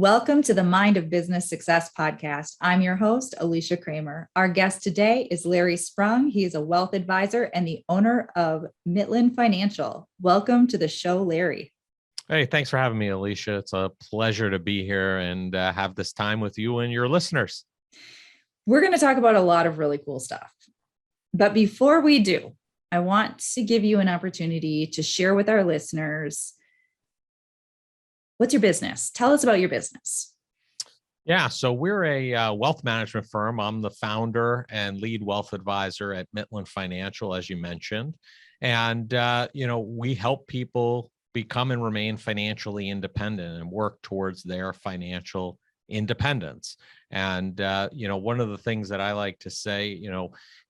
Welcome to the Mind of Business Success podcast. I'm your host, Alicia Cramer. Our guest today is Larry Sprung. He is a wealth advisor and the owner of Mitlin Financial. Welcome to the show, Larry. Hey, thanks for having me, Alicia. It's a pleasure to be here and have this time with you and your listeners. We're going to talk about a lot of really cool stuff. But before we do, I want to give you an opportunity to share with our listeners, what's your business? Tell us about your business. Yeah, so we're a wealth management firm. I'm the founder and lead wealth advisor at Mitlin Financial, as you mentioned. And, we help people become and remain financially independent and work towards their financial independence. And, one of the things that I like to say,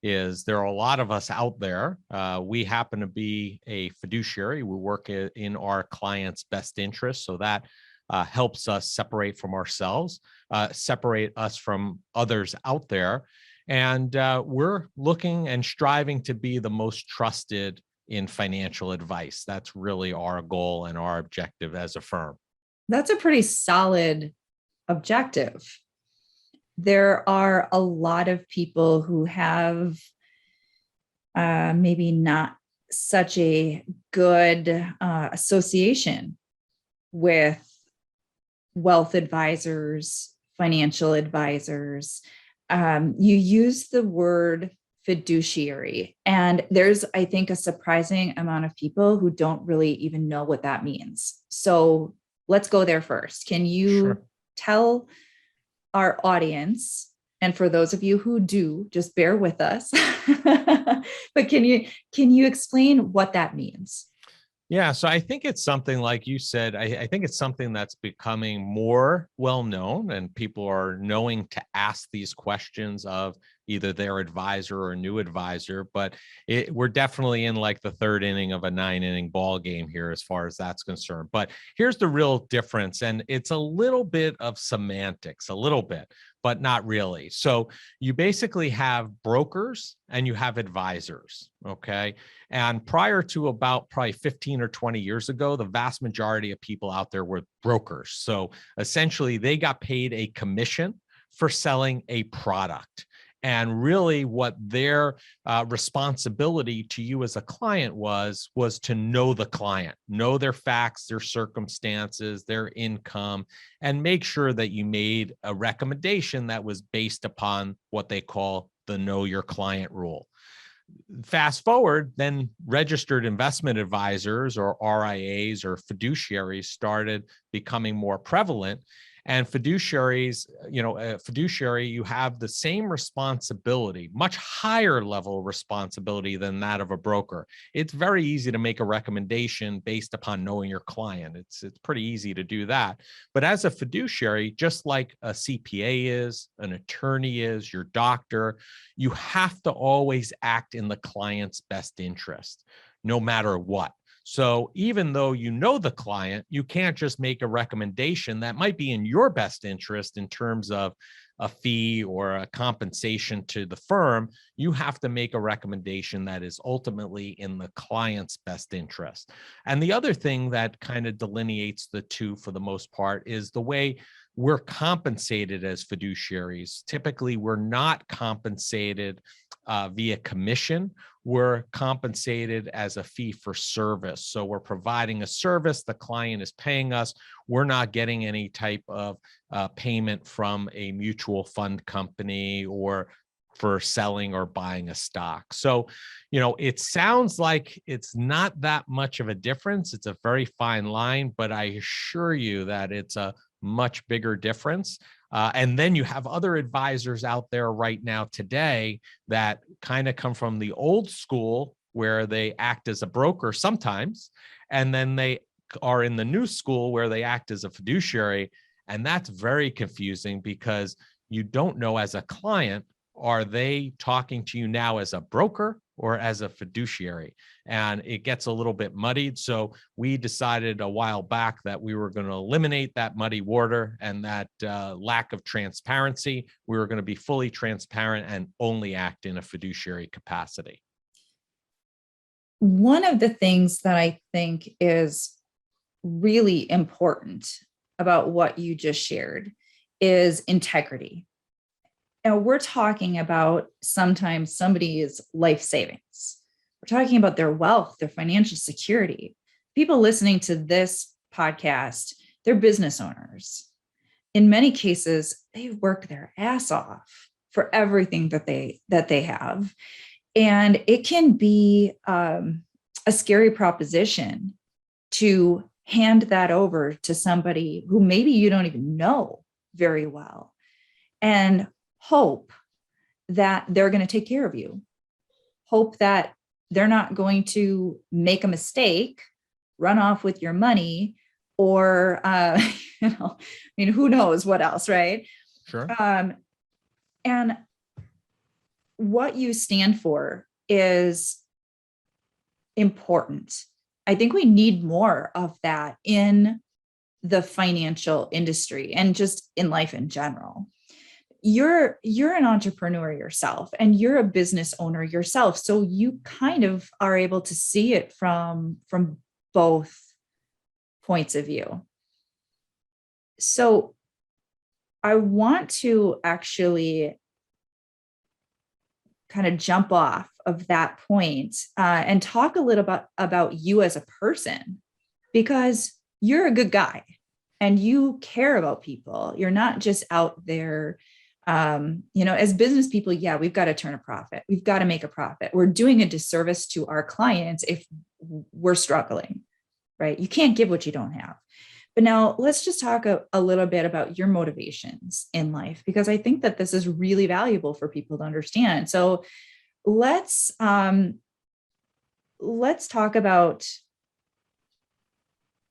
is there are a lot of us out there. We happen to be a fiduciary. We work in our clients' best interest. So that helps us separate from ourselves, separate us from others out there. And we're looking and striving to be the most trusted in financial advice. That's really our goal and our objective as a firm. That's a pretty solid objective. There are a lot of people who have maybe not such a good association with wealth advisors, financial advisors. You use the word fiduciary, and there's, I think, a surprising amount of people who don't really even know what that means. So let's go there first. Can you tell our audience, and for those of you who do, just bear with us, but can you explain what that means? Yeah, so I think it's something like you said, I think it's something that's becoming more well-known, and people are knowing to ask these questions of either their advisor or a new advisor, but we're definitely in like the third inning of a 9-inning ball game here as far as that's concerned. But here's the real difference, and it's a little bit of semantics, a little bit, but not really. So you basically have brokers and you have advisors, okay? And prior to about probably 15 or 20 years ago, the vast majority of people out there were brokers. So essentially they got paid a commission for selling a product. And really what their responsibility to you as a client was to know the client, know their facts, their circumstances, their income, and make sure that you made a recommendation that was based upon what they call the know your client rule. Fast forward, then registered investment advisors or RIAs or fiduciaries started becoming more prevalent. And fiduciaries, fiduciary, you have the same responsibility, much higher level of responsibility than that of a broker. It's very easy to make a recommendation based upon knowing your client. It's pretty easy to do that. But as a fiduciary, just like a CPA is, an attorney is, your doctor, you have to always act in the client's best interest, no matter what. So even though you know the client, you can't just make a recommendation that might be in your best interest in terms of a fee or a compensation to the firm. You have to make a recommendation that is ultimately in the client's best interest. And the other thing that kind of delineates the two for the most part is the way we're compensated as fiduciaries. Typically, we're not compensated via commission. We're compensated as a fee for service. So we're providing a service, the client is paying us. We're not getting any type of payment from a mutual fund company or for selling or buying a stock. So, it sounds like it's not that much of a difference. It's a very fine line, but I assure you that it's a much bigger difference. And then you have other advisors out there right now today that kind of come from the old school where they act as a broker sometimes, and then they are in the new school where they act as a fiduciary. And that's very confusing because you don't know as a client, are they talking to you now as a broker or as a fiduciary? And it gets a little bit muddied. So we decided a while back that we were going to eliminate that muddy water and that lack of transparency. We were going to be fully transparent and only act in a fiduciary capacity. One of the things that I think is really important about what you just shared is integrity. Now, we're talking about sometimes somebody's life savings. We're talking about their wealth, their financial security. People listening to this podcast, they're business owners. In many cases, they work their ass off for everything that they have. And it can be a scary proposition to hand that over to somebody who maybe you don't even know very well and hope that they're going to take care of you. Hope that they're not going to make a mistake, run off with your money, or, who knows what else, right? Sure. And what you stand for is important. I think we need more of that in the financial industry and just in life in general. You're an entrepreneur yourself, and you're a business owner yourself. So you kind of are able to see it from both points of view. So I want to actually kind of jump off of that point and talk a little about you as a person, because you're a good guy and you care about people. You're not just out there, as business people. Yeah, we've got to turn a profit. We've got to make a profit. We're doing a disservice to our clients if we're struggling, right? You can't give what you don't have. But now let's just talk a little bit about your motivations in life, because I think that this is really valuable for people to understand. So let's talk about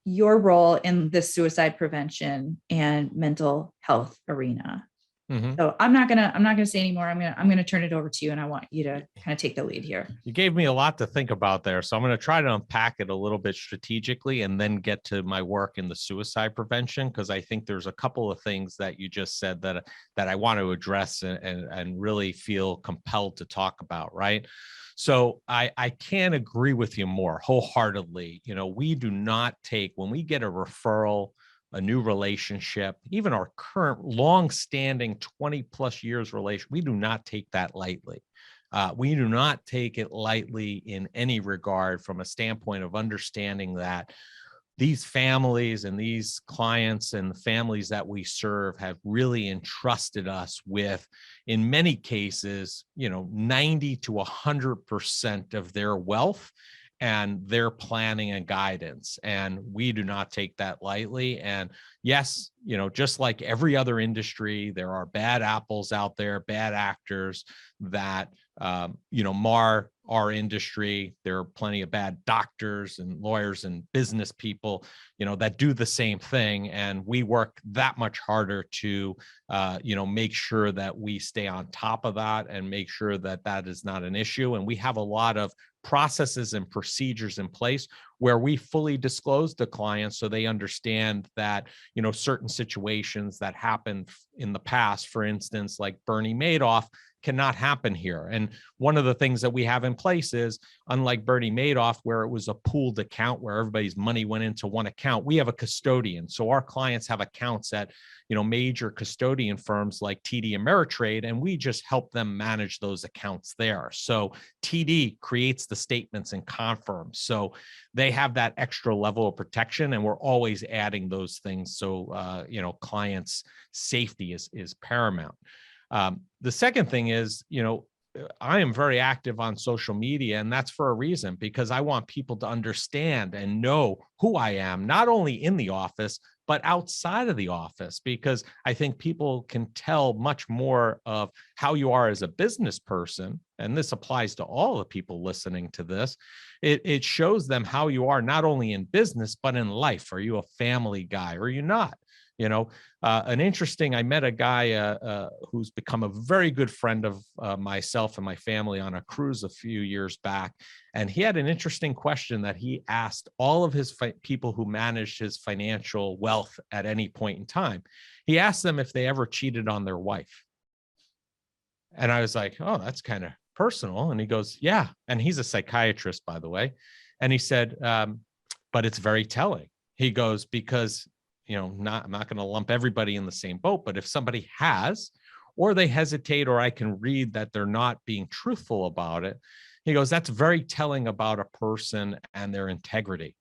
your role in the suicide prevention and mental health arena. Mm-hmm. So I'm not gonna say anymore. I'm gonna turn it over to you, and I want you to kind of take the lead here. You gave me a lot to think about there, so I'm going to try to unpack it a little bit strategically, and then get to my work in the suicide prevention, because I think there's a couple of things that you just said that I want to address and really feel compelled to talk about. Right. So I can't agree with you more wholeheartedly. We do not take, when we get a referral, a new relationship, even our current long-standing 20 plus years relation, we do not take that lightly. We do not take it lightly in any regard, from a standpoint of understanding that these families and these clients and the families that we serve have really entrusted us with, in many cases, 90 to 100% of their wealth and their planning and guidance. And we do not take that lightly. And yes, just like every other industry, there are bad apples out there, bad actors that, mar our industry. There are plenty of bad doctors and lawyers and business people, that do the same thing. And we work that much harder to, make sure that we stay on top of that and make sure that that is not an issue. And we have a lot of processes and procedures in place where we fully disclose to clients so they understand that, certain situations that happened in the past, for instance, like Bernie Madoff, cannot happen here. And one of the things that we have in place is, unlike Bernie Madoff, where it was a pooled account where everybody's money went into one account, we have a custodian. So our clients have accounts at, major custodian firms like TD Ameritrade, and we just help them manage those accounts there. So TD creates the statements and confirms. So they have that extra level of protection, and we're always adding those things. So, clients' safety is paramount. The second thing is, I am very active on social media, and that's for a reason, because I want people to understand and know who I am, not only in the office, but outside of the office, because I think people can tell much more of how you are as a business person. And this applies to all the people listening to this. It shows them how you are, not only in business, but in life. Are you a family guy or are you not? I met a guy who's become a very good friend of myself and my family on a cruise a few years back. And he had an interesting question that he asked all of his people who managed his financial wealth at any point in time. He asked them if they ever cheated on their wife. And I was like, oh, that's kind of personal. And he goes, yeah. And he's a psychiatrist, by the way. And he said, but it's very telling. He goes, because I'm not going to lump everybody in the same boat, but if somebody has, or they hesitate, or I can read that they're not being truthful about it, he goes, that's very telling about a person and their integrity.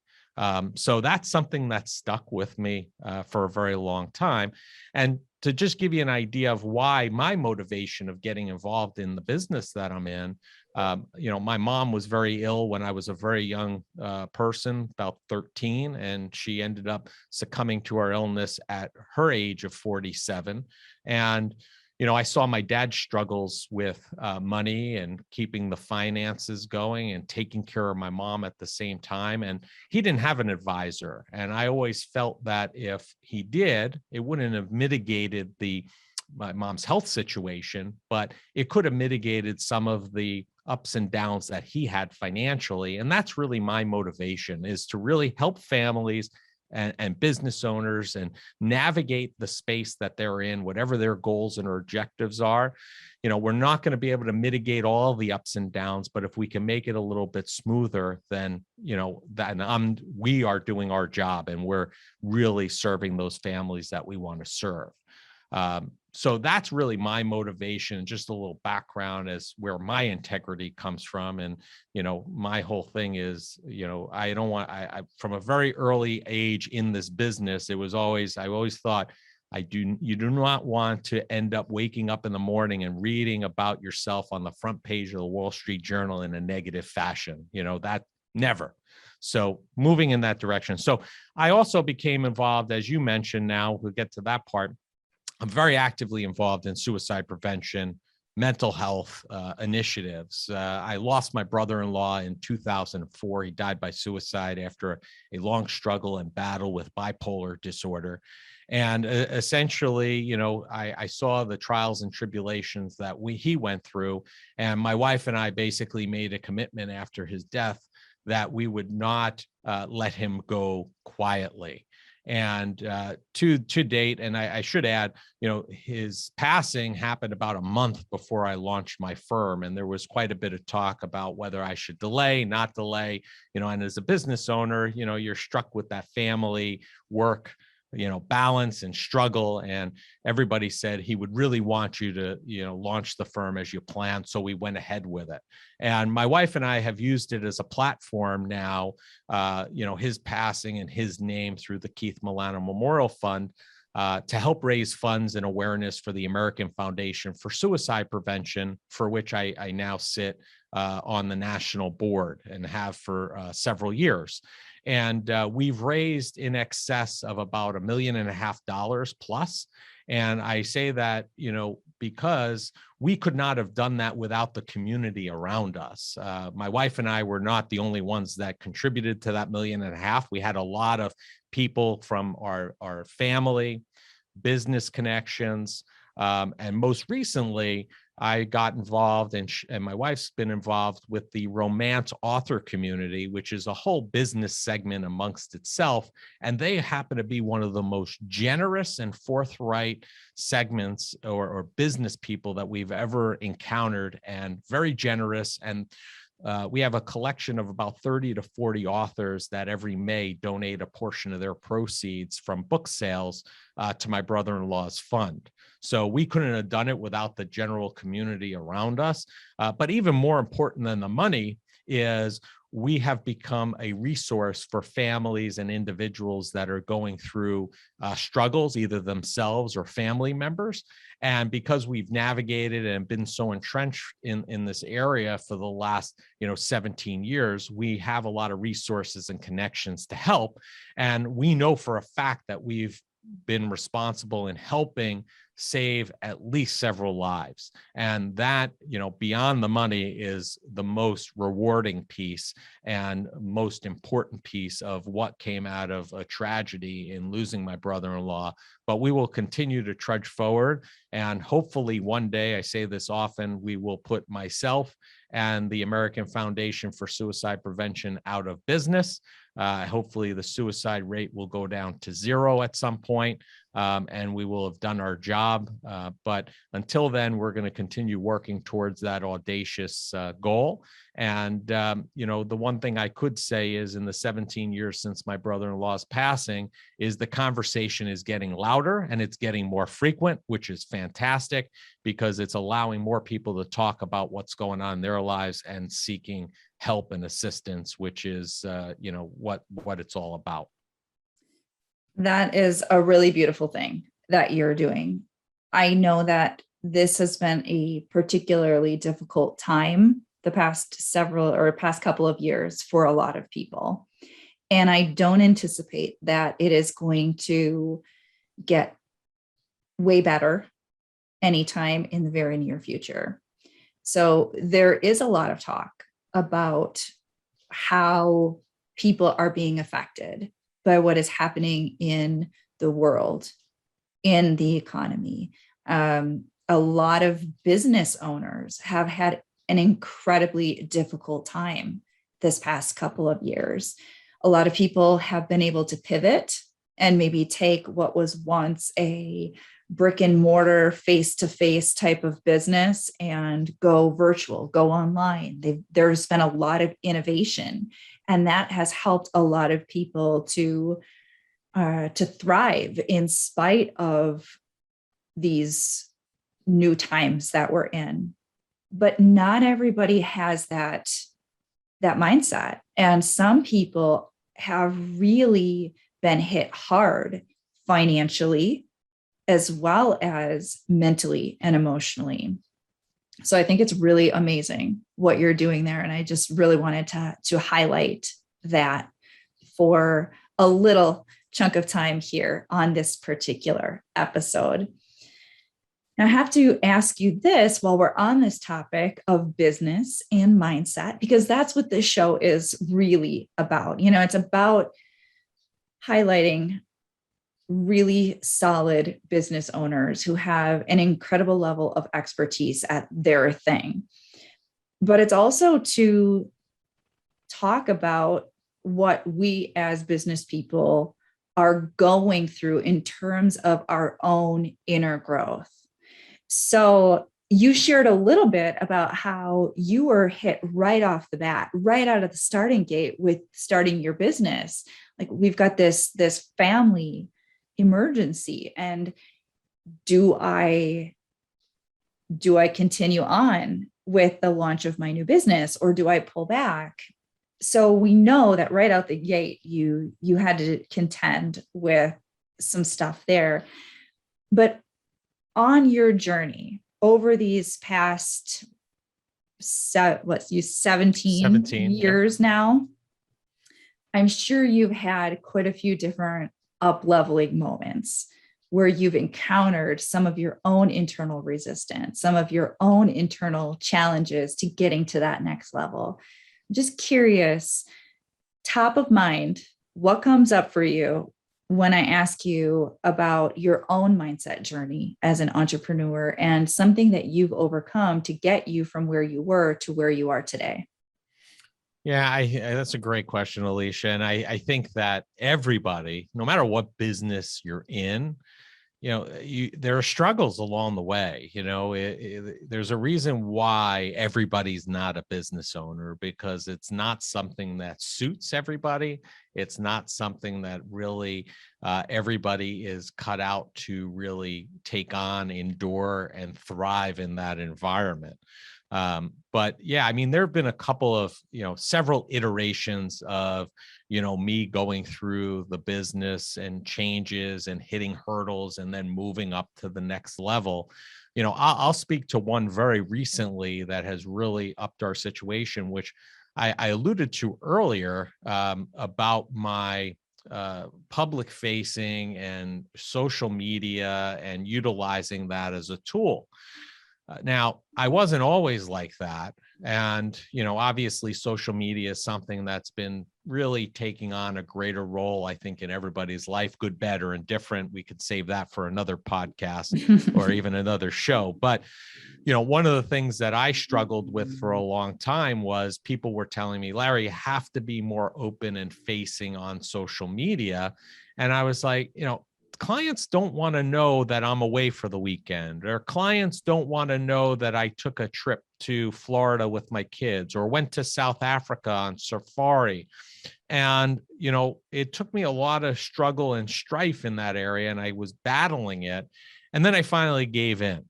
So that's something that stuck with me for a very long time. And to just give you an idea of why my motivation of getting involved in the business that I'm in, my mom was very ill when I was a very young person, about 13, and she ended up succumbing to her illness at her age of 47. And I saw my dad's struggles with money and keeping the finances going and taking care of my mom at the same time. And he didn't have an advisor. And I always felt that if he did, it wouldn't have mitigated my mom's health situation, but it could have mitigated some of the ups and downs that he had financially. And that's really my motivation, is to really help families and business owners and navigate the space that they're in, whatever their goals and objectives are. We're not going to be able to mitigate all the ups and downs, but if we can make it a little bit smoother, then, we are doing our job, and we're really serving those families that we want to serve. So that's really my motivation. Just a little background as where my integrity comes from. And, my whole thing is, I don't want, from a very early age in this business, I always thought you do not want to end up waking up in the morning and reading about yourself on the front page of the Wall Street Journal in a negative fashion, that never. So moving in that direction. So I also became involved, as you mentioned. Now we'll get to that part. I'm very actively involved in suicide prevention, mental health initiatives. I lost my brother-in-law in 2004. He died by suicide after a long struggle and battle with bipolar disorder. And essentially, I saw the trials and tribulations that he went through. And my wife and I basically made a commitment after his death that we would not let him go quietly. And to date, and I should add, his passing happened about a month before I launched my firm, and there was quite a bit of talk about whether I should delay, not delay, and as a business owner, you're struck with that family work, balance and struggle. And everybody said he would really want you to, launch the firm as you planned. So we went ahead with it. And my wife and I have used it as a platform now, his passing and his name through the Keith Milano Memorial Fund, to help raise funds and awareness for the American Foundation for Suicide Prevention, for which I now sit on the national board and have for several years. And we've raised in excess of about $1.5 million plus. And I say that, because we could not have done that without the community around us. My wife and I were not the only ones that contributed to that $1.5 million. We had a lot of people from our family, business connections, and most recently, I got involved, and my wife's been involved with the romance author community, which is a whole business segment amongst itself. And they happen to be one of the most generous and forthright segments or business people that we've ever encountered, and very generous. And we have a collection of about 30 to 40 authors that every May donate a portion of their proceeds from book sales to my brother-in-law's fund. So we couldn't have done it without the general community around us. But even more important than the money is we have become a resource for families and individuals that are going through struggles, either themselves or family members. And because we've navigated and been so entrenched in this area for the last 17 years, we have a lot of resources and connections to help. And we know for a fact that we've been responsible in helping save at least several lives. And that, beyond the money, is the most rewarding piece and most important piece of what came out of a tragedy in losing my brother-in-law. But we will continue to trudge forward. And hopefully one day, I say this often, we will put myself and the American Foundation for Suicide Prevention out of business. Hopefully the suicide rate will go down to zero at some point. and we will have done our job. But until then, we're going to continue working towards that audacious goal. And, the one thing I could say is in the 17 years since my brother-in-law's passing is the conversation is getting louder and it's getting more frequent, which is fantastic because it's allowing more people to talk about what's going on in their lives and seeking help and assistance, which is, what it's all about. That is a really beautiful thing that you're doing. I know that this has been a particularly difficult time the past couple of years for a lot of people. And I don't anticipate that it is going to get way better anytime in the very near future. So there is a lot of talk about how people are being affected by what is happening in the world, in the economy. A lot of business owners have had an incredibly difficult time this past couple of years. A lot of people have been able to pivot and maybe take what was once a brick and mortar face-to-face type of business and go virtual, go online. There's been a lot of innovation, and that has helped a lot of people to thrive in spite of these new times that we're in. But not everybody has that mindset. And some people have really been hit hard financially, as well as mentally and emotionally. So I think it's really amazing what you're doing there. And I just really wanted to highlight that for a little chunk of time here on this particular episode. Now, I have to ask you this while we're on this topic of business and mindset, because that's what this show is really about. It's about highlighting really solid business owners who have an incredible level of expertise at their thing. But it's also to talk about what we as business people are going through in terms of our own inner growth. So you shared a little bit about how you were hit right off the bat, right out of the starting gate with starting your business. Like, we've got this family emergency, and do I continue on with the launch of my new business, or do I pull back? So we know that right out the gate, you had to contend with some stuff there. But on your journey over these past 17 years now, I'm sure you've had quite a few different up-leveling moments where you've encountered some of your own internal resistance, some of your own internal challenges to getting to that next level. I'm just curious, top of mind, what comes up for you when I ask you about your own mindset journey as an entrepreneur and something that you've overcome to get you from where you were to where you are today? Yeah, that's a great question, Alicia. And I think that everybody, no matter what business you're in, there are struggles along the way. There's a reason why everybody's not a business owner, because it's not something that suits everybody. It's not something that really everybody is cut out to really take on, endure, and thrive in that environment. But yeah, there have been a couple of, several iterations of, me going through the business and changes and hitting hurdles and then moving up to the next level. I'll speak to one very recently that has really upped our situation, which I alluded to earlier, about my public facing and social media and utilizing that as a tool. Now, I wasn't always like that. And, obviously social media is something that's been really taking on a greater role, I think, in everybody's life, good, bad, or indifferent. We could save that for another podcast or even another show. But, one of the things that I struggled with for a long time was people were telling me, Larry, you have to be more open and facing on social media. And I was like, clients don't want to know that I'm away for the weekend, or clients don't want to know that I took a trip to Florida with my kids or went to South Africa on safari. And, it took me a lot of struggle and strife in that area, and I was battling it. And then I finally gave in,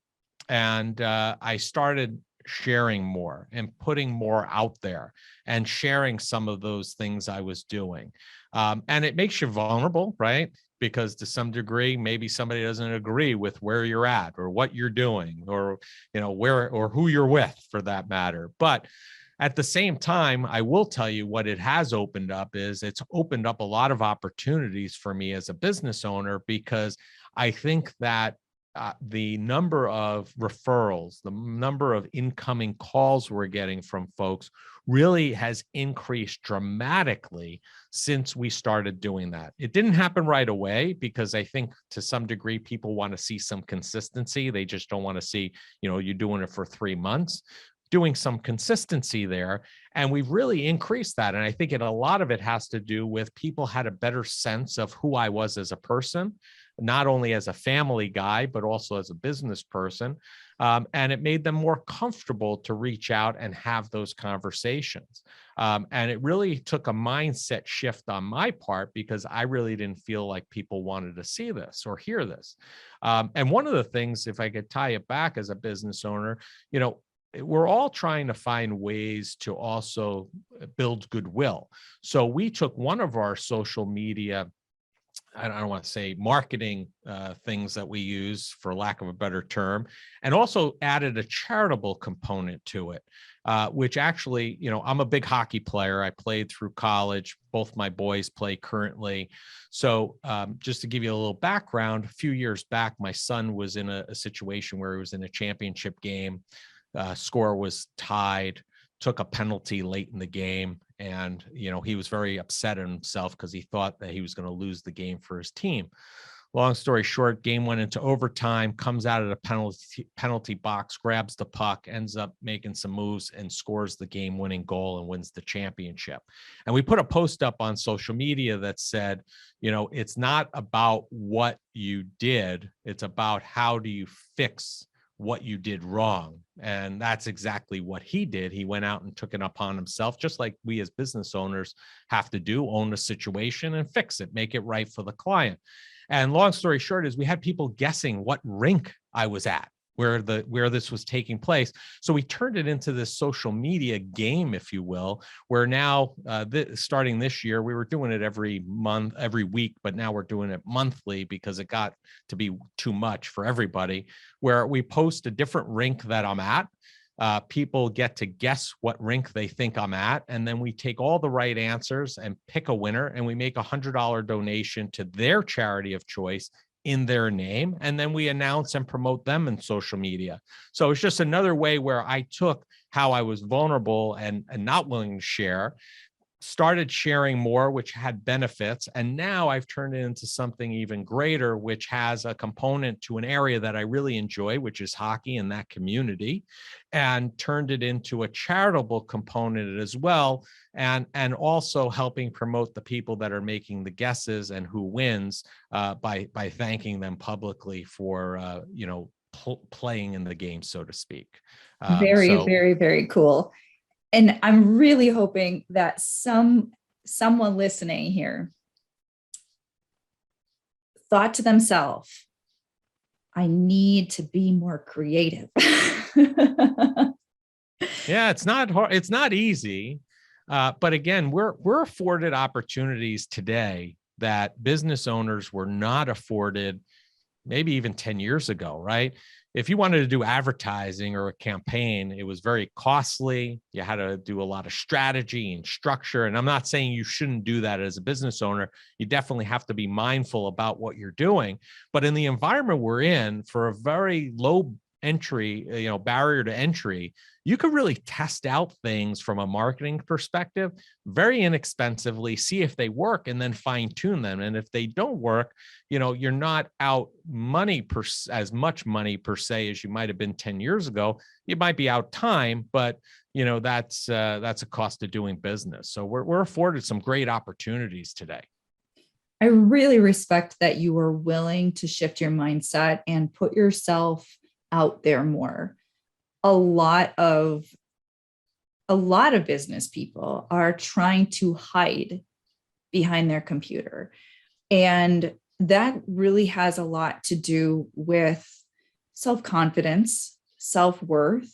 and I started sharing more and putting more out there and sharing some of those things I was doing. And it makes you vulnerable, right? Because to some degree, maybe somebody doesn't agree with where you're at or what you're doing, or, where or who you're with for that matter. But at the same time, I will tell you what it has opened up is it's opened up a lot of opportunities for me as a business owner, because I think that the number of referrals, the number of incoming calls we're getting from folks really has increased dramatically since we started doing that. It didn't happen right away, because I think to some degree people want to see some consistency. They just don't want to see, you doing it for 3 months. Doing some consistency there. And we've really increased that. And I think a lot of it has to do with people had a better sense of who I was as a person, not only as a family guy, but also as a business person. And it made them more comfortable to reach out and have those conversations. And it really took a mindset shift on my part, because I really didn't feel like people wanted to see this or hear this. And one of the things, if I could tie it back as a business owner, we're all trying to find ways to also build goodwill. So we took one of our social media, I don't want to say marketing things that we use, for lack of a better term, and also added a charitable component to it, which actually, I'm a big hockey player. I played through college. Both my boys play currently. So just to give you a little background, a few years back, my son was in a situation where he was in a championship game. Score was tied, took a penalty late in the game. And, he was very upset at himself because he thought that he was going to lose the game for his team. Long story short, game went into overtime, comes out of the penalty box, grabs the puck, ends up making some moves and scores the game-winning goal and wins the championship. And we put a post up on social media that said, it's not about what you did, it's about how do you fix what you did wrong. And that's exactly what he did. He went out and took it upon himself, just like we as business owners have to do, own the situation and fix it, make it right for the client. And long story short is we had people guessing what rink I was at, where this was taking place. So we turned it into this social media game, if you will, where now starting this year, we were doing it every month, every week, but now we're doing it monthly because it got to be too much for everybody, where we post a different rink that I'm at. People get to guess what rink they think I'm at. And then we take all the right answers and pick a winner, and we make $100 donation to their charity of choice in their name. And then we announce and promote them in social media. So it's just another way where I took how I was vulnerable and not willing to share, started sharing more, which had benefits. And now I've turned it into something even greater, which has a component to an area that I really enjoy, which is hockey and that community, and turned it into a charitable component as well. And also helping promote the people that are making the guesses and who wins by thanking them publicly for, playing in the game, so to speak. Very, very, very cool. And I'm really hoping that someone listening here thought to themselves, I need to be more creative. Yeah, it's not hard. It's not easy. But again, we're afforded opportunities today that business owners were not afforded maybe even 10 years ago, right? If you wanted to do advertising or a campaign, it was very costly. You had to do a lot of strategy and structure. And I'm not saying you shouldn't do that as a business owner. You definitely have to be mindful about what you're doing. But in the environment we're in, for a very low entry, barrier to entry, you could really test out things from a marketing perspective very inexpensively, see if they work, and then fine tune them. And if they don't work, you're not out as much money per se as you might have been 10 years ago. You might be out time, but that's a cost of doing business. So we're afforded some great opportunities today. I really respect that you were willing to shift your mindset and put yourself out there more. A lot of business people are trying to hide behind their computer. And that really has a lot to do with self-confidence, self-worth,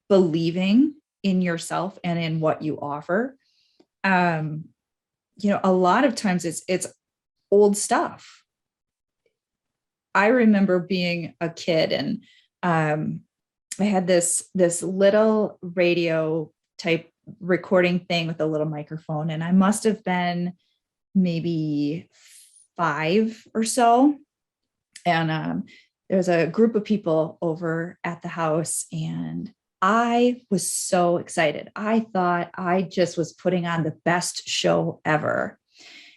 believing in yourself and in what you offer. A lot of times it's old stuff. I remember being a kid, and I had this little radio type recording thing with a little microphone, and I must have been maybe 5 or so. And there's a group of people over at the house, and I was so excited. I thought I just was putting on the best show ever.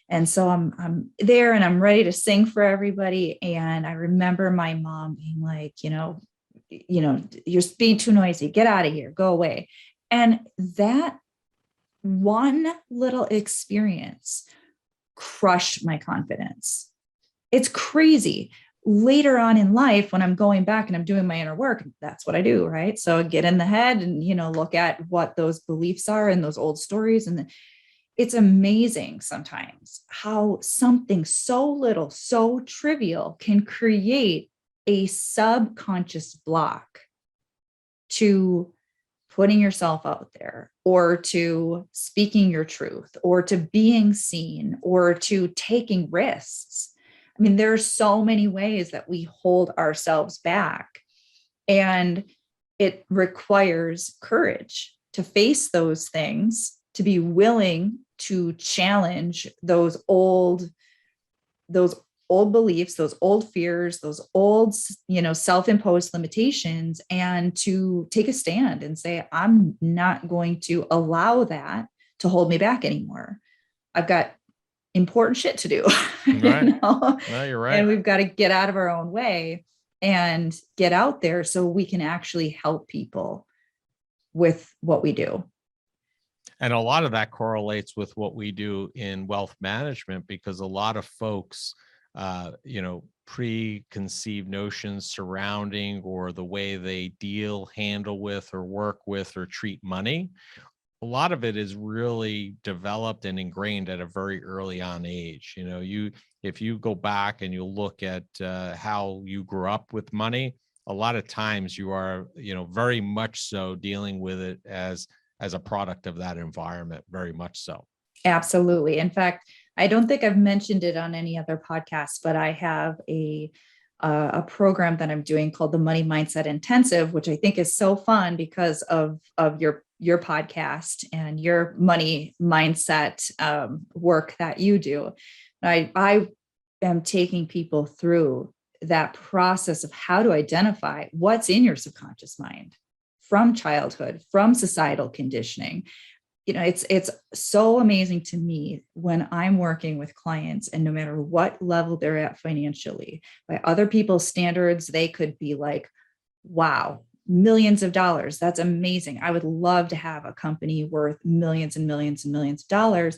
And so I'm there and I'm ready to sing for everybody. And I remember my mom being like, you're being too noisy. Get out of here. Go away. And that one little experience crushed my confidence. It's crazy. Later on in life, when I'm going back and I'm doing my inner work, that's what I do, right? So I get in the head and, look at what those beliefs are and those old stories. And it's amazing sometimes how something so little, so trivial can create a subconscious block to putting yourself out there, or to speaking your truth, or to being seen, or to taking risks. I mean, there are so many ways that we hold ourselves back, and it requires courage to face those things, to be willing to challenge those old beliefs, those old fears, those old, self-imposed limitations, and to take a stand and say, I'm not going to allow that to hold me back anymore. I've got important shit to do. Right. No, you're right. And we've got to get out of our own way and get out there so we can actually help people with what we do. And a lot of that correlates with what we do in wealth management, because a lot of folks, preconceived notions surrounding or the way they handle with, or work with, or treat money. A lot of it is really developed and ingrained at a very early on age. If you go back and you look at how you grew up with money, a lot of times you are, very much so dealing with it as a product of that environment, very much so. Absolutely. In fact, I don't think I've mentioned it on any other podcast, but I have a program that I'm doing called the Money Mindset Intensive, which I think is so fun because of your podcast and your money mindset work that you do. I am taking people through that process of how to identify what's in your subconscious mind from childhood, from societal conditioning. It's so amazing to me when I'm working with clients, and no matter what level they're at financially, by other people's standards, they could be like, wow, millions of dollars. That's amazing. I would love to have a company worth millions and millions and millions of dollars.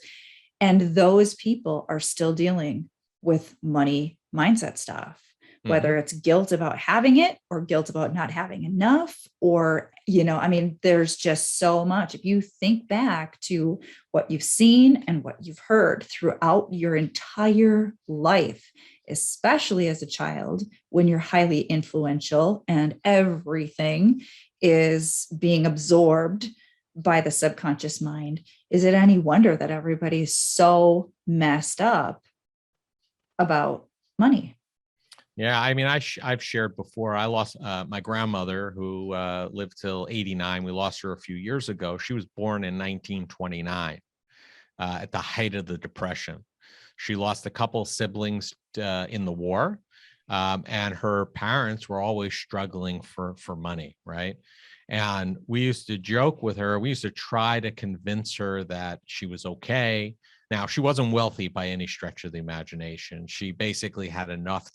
And those people are still dealing with money mindset stuff, whether it's guilt about having it or guilt about not having enough, or, there's just so much. If you think back to what you've seen and what you've heard throughout your entire life, especially as a child, when you're highly influential and everything is being absorbed by the subconscious mind, is it any wonder that everybody's so messed up about money? Yeah, I mean, I've shared before. I lost my grandmother, who lived till 89. We lost her a few years ago. She was born in 1929, at the height of the Depression. She lost a couple siblings in the war, and her parents were always struggling for money, right? And we used to joke with her. We used to try to convince her that she was okay. Now, she wasn't wealthy by any stretch of the imagination. She basically had enough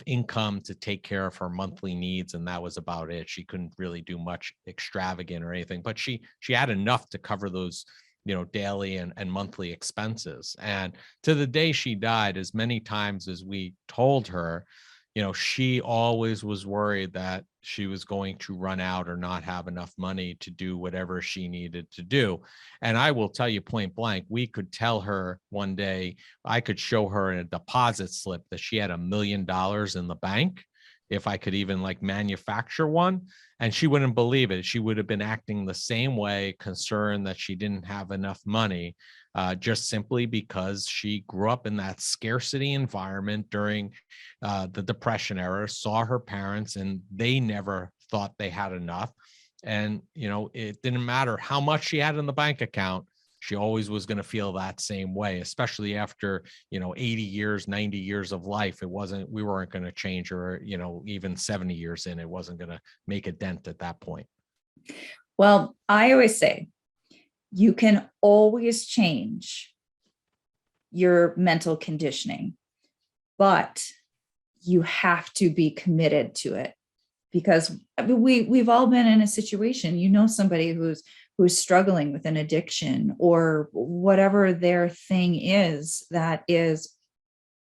income to take care of her monthly needs, and that was about it. She couldn't really do much extravagant or anything, but she had enough to cover those daily and monthly expenses. And to the day she died, as many times as we told her, she always was worried that she was going to run out or not have enough money to do whatever she needed to do. And I will tell you point blank, we could tell her one day, I could show her in a deposit slip that she had $1 million in the bank, if I could even like manufacture one, and she wouldn't believe it. She would have been acting the same way, concerned that she didn't have enough money, just simply because she grew up in that scarcity environment during the Depression era, saw her parents, and they never thought they had enough. And, it didn't matter how much she had in the bank account. She always was going to feel that same way, especially after, 80 years, 90 years of life. We weren't going to change her, even 70 years in, it wasn't going to make a dent at that point. Well, I always say you can always change your mental conditioning, but you have to be committed to it, because we've all been in a situation, somebody who's struggling with an addiction or whatever their thing is that is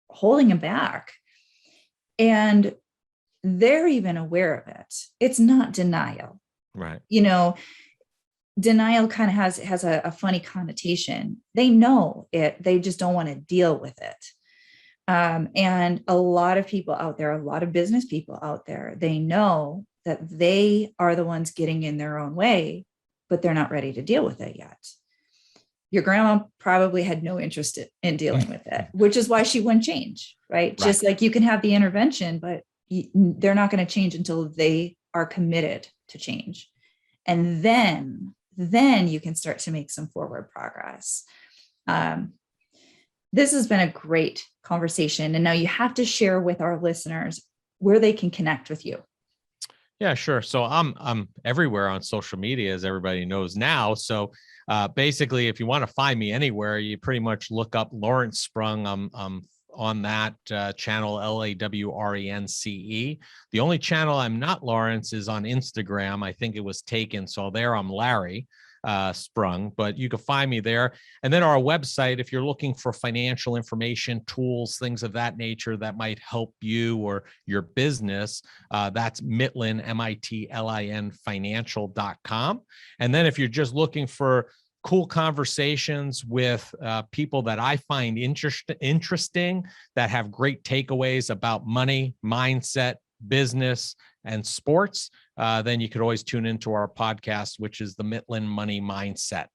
holding them back. And they're even aware of it. It's not denial. Right. Denial kind of has a funny connotation. They know it, they just don't want to deal with it. And a lot of people out there, a lot of business people out there, they know that they are the ones getting in their own way, but they're not ready to deal with it yet. Your grandma probably had no interest in dealing with it, which is why she wouldn't change, right? Just like you can have the intervention, but they're not going to change until they are committed to change. And then you can start to make some forward progress. This has been a great conversation. And now you have to share with our listeners where they can connect with you. Yeah, sure. So I'm everywhere on social media, as everybody knows now. So basically, if you want to find me anywhere, you pretty much look up Lawrence Sprung. I'm on that channel, LAWRENCE. The only channel I'm not Lawrence is on Instagram. I think it was taken. So there I'm Larry Sprung, but you can find me there. And then our website, if you're looking for financial information, tools, things of that nature that might help you or your business, that's Mitlin, MITLIN financial.com. And then if you're just looking for cool conversations with people that I find interesting, that have great takeaways about money, mindset, business, and sports, then you could always tune into our podcast, which is the Mitlin Money Mindset,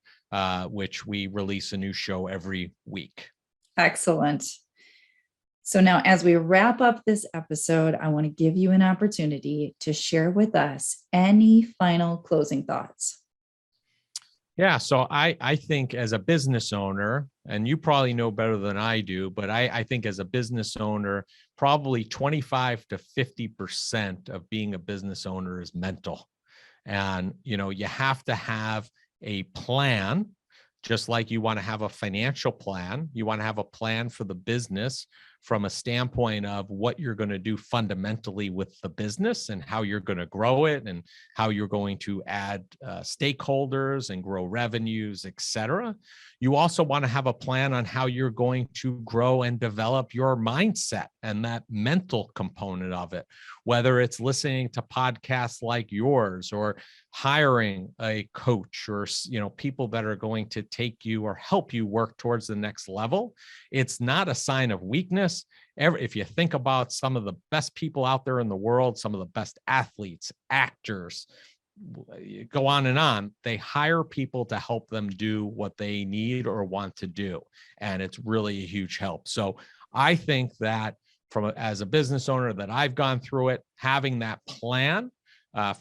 which we release a new show every week. Excellent. So now, as we wrap up this episode, I want to give you an opportunity to share with us any final closing thoughts. Yeah, so I think as a business owner, and you probably know better than I do, but I think as a business owner, probably 25 to 50% of being a business owner is mental. And, you have to have a plan, just like you want to have a financial plan. You want to have a plan for the business from a standpoint of what you're going to do fundamentally with the business and how you're going to grow it and how you're going to add stakeholders and grow revenues, et cetera. You also want to have a plan on how you're going to grow and develop your mindset and that mental component of it, whether it's listening to podcasts like yours or hiring a coach or, people that are going to take you or help you work towards the next level. It's not a sign of weakness. If you think about some of the best people out there in the world, some of the best athletes, actors, go on, they hire people to help them do what they need or want to do. And it's really a huge help. So I think that as a business owner that I've gone through it, having that plan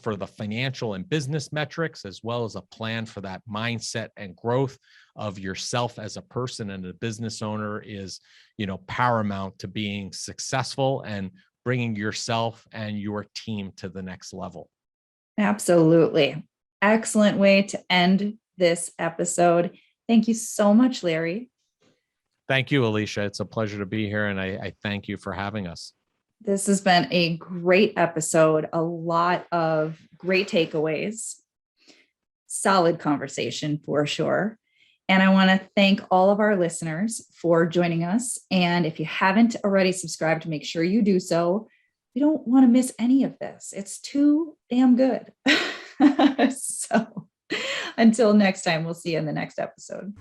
for the financial and business metrics, as well as a plan for that mindset and growth of yourself as a person and a business owner is, paramount to being successful and bringing yourself and your team to the next level. Absolutely. Excellent way to end this episode. Thank you so much, Larry. Thank you, Alicia. It's a pleasure to be here, and I thank you for having us. This has been a great episode, a lot of great takeaways, solid conversation for sure. And I want to thank all of our listeners for joining us. And if you haven't already subscribed, make sure you do so. We don't want to miss any of this. It's too damn good. So until next time, we'll see you in the next episode.